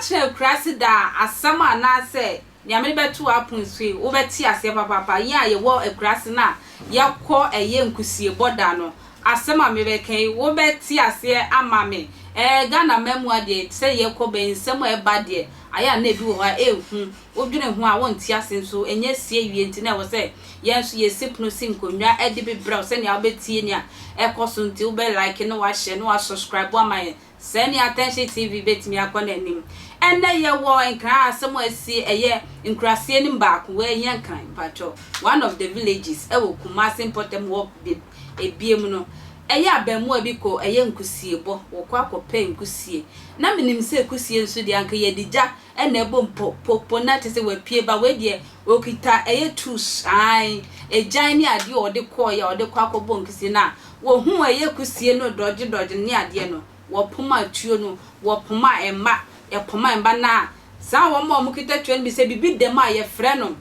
che krasi da asama na se nyame betu apun sui wo beti ase papa ya ye wo krasi na yakọ eye nkusie boda no asema me bekan wo beti ase amame Ghana memu ade se ye ko be nsem e ba de aya na bi wo ha ehu odwene hu a wonti ase nso enye sie wie nti na wo se yenso ye sipno sinkonwa e de bebrɛ se ne abetie ne a ekoso nti wo be like no wa share no wa subscribe wa my send attention TV betimi akona anim ene ye wo nkra asem asi eye nkrasie ni baako we yen kan pacho one of the villages e wo Kumasi Important wo ebiem no eye abamu abiko eye nkusie bo wo kwa akopɛ nkusie na minim se kusie nso de anka ye digya ene ebo popo na tese we pie ba we de okita eye tools ai egyan ni ade ode kɔ ya ode kwa akɔbɔ nkusie na wo hu eye kusie no dodge ni ade no wo poma tuo no wo poma emma e poma emba na sa wo mo kita tuo no bi se bibi dem a ye fr0m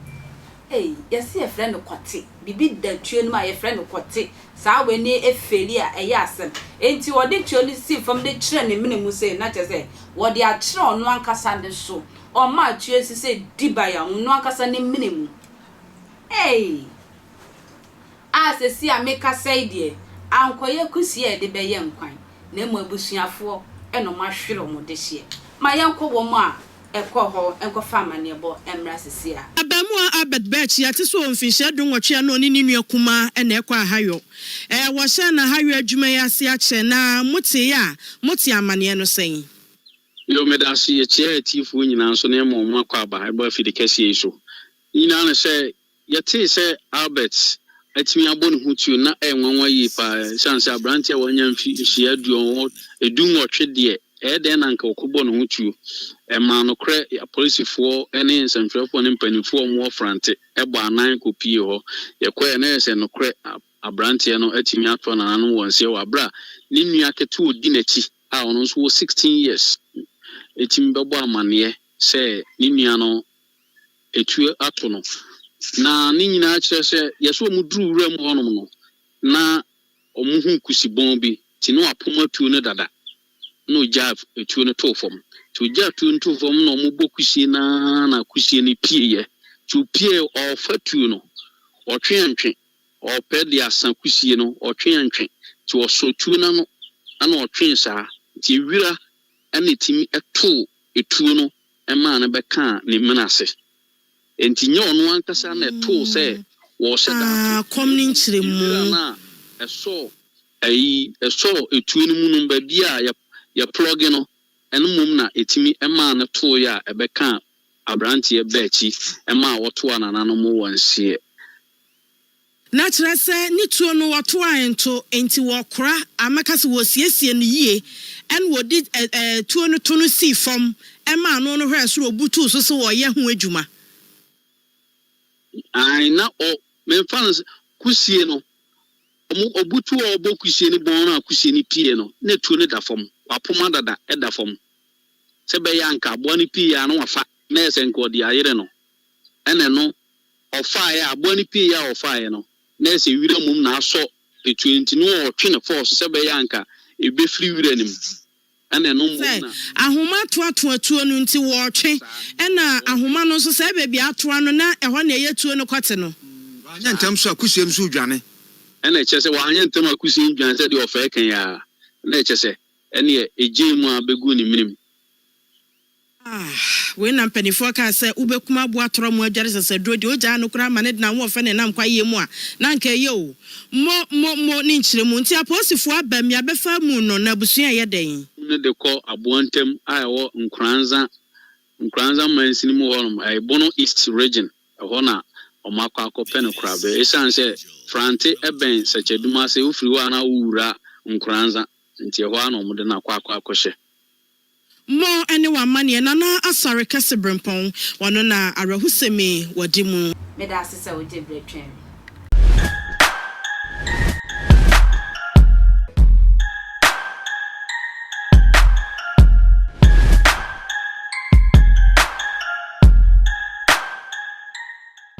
yes ye fr0m kwate bibi da tuo no a ye fr0m kwate sa we ni efeli a eye asem enti wo de tuo no si from de kire ne minimu se na chese wo de a kire ono ankasa de so o ma tuo si se dibaya ono ankasa ne minimu ase si ameka sai de ankoye kusie de beye nkwan na mo abusuafo eno ma hwere mo de hye ma yanko wo mo a ekɔ ho enko fama ne bo emra sesia abamu abet batch ya te so mfinhye dunwotwe na oni nua kuma ena ekɔ ahayo wo hye na hayo adwuma ya se akyɛ na mote amane no sɛn yo medasi ye che tifu nyina so na mo mo akɔ aba eba fi de kɛse so nyina na sɛ yɛte sɛ Albert atimi abɔ ne ho tuo na enwanwa yi pa chance abrante wanya mfi hye edunwotwe de den na nka okobɔ ne ho tuo ma no kre apolisifoɔ ene nsanfrafo ne mpanimfoɔ mo frante ɛbɔ anan kopie hɔ yɛkɔ na yɛsɛ no kre abrante no atimi atɔ na no wonse wɔ abra ne nua keto odi n'akyi a ɔno nso wɔ 16 years etimi bɛbɔ amane sɛ ne nua no etu ato no na ni nyina kyerɛ sɛ yeso mu duru wura mu honom no na omuhu kusibon bi ti no apoma tuo ne dada no jab etuo ne to fom to jab tuo ne to fom no mo bokusie na kusie ne pie to pie o fatuo no o twentwe o pede asan kusie no o twentwe to o so tuo na no ana o twen saa ti wira ana timi eto etuo no ema na beka ne menase enti nye ono ankasa na eto se wo se da kom ni nkyeremu na eso etuo no mu no ba bia ya plug no enumum na etimi ema na to ya ebeka abrante e bachi ema woto anana no mo wonsie na kyerɛ sɛ ni tuo no woto anto enti wokora amaka se wosiesie no yie en wodi tuo no to no si fam ema no hwɛ so obutu so se wo ye ho adwuma ai na o me fans kusie no obutu obokusie ni bon na kusie ni pie no na tuo ne da fam wapoma dada eda fam se be yanka abo ni pie ya no wafa na ese nko di ayere no ene no ofa ya abo ni pie ya ofa ya no na ese wira mum na aso e 20 no o twe ne force se be yanka e be free wira nim ene no mum na ahoma to atuo no nti wo twe ena ahoma no so se be bia atoa no na eho na ye tuo no kwate no anya ntam so akusiem so dwane ene kyese wa anya ntam akusiem dwane se de ofa kan ya na kyese ene ejemu abegu ni minim we na mpanifo ka se ubekuma bo atoro mu adware sese dodi oja no kura ma ne na wo fe ne nam kwa ye mu a na nka ye o mo ni nkyeremu nti aposifo abam ya befa mu no na busua ye den ne de kɔ abontem a ɛwɔ nkranza mansini mu hɔ no bono east region ɛhɔ na ɔmakɔ akɔpɛ no kura be esan sɛ frante ɛbɛn sɛkyɛduma sɛ ofiri hɔ ana wura nkranza nti ɛhɔ ana ɔmo de na akɔhye mo ene wa mane na na asare kase brempon wono na arahusemi wadi mu meda asesa wo je bretwen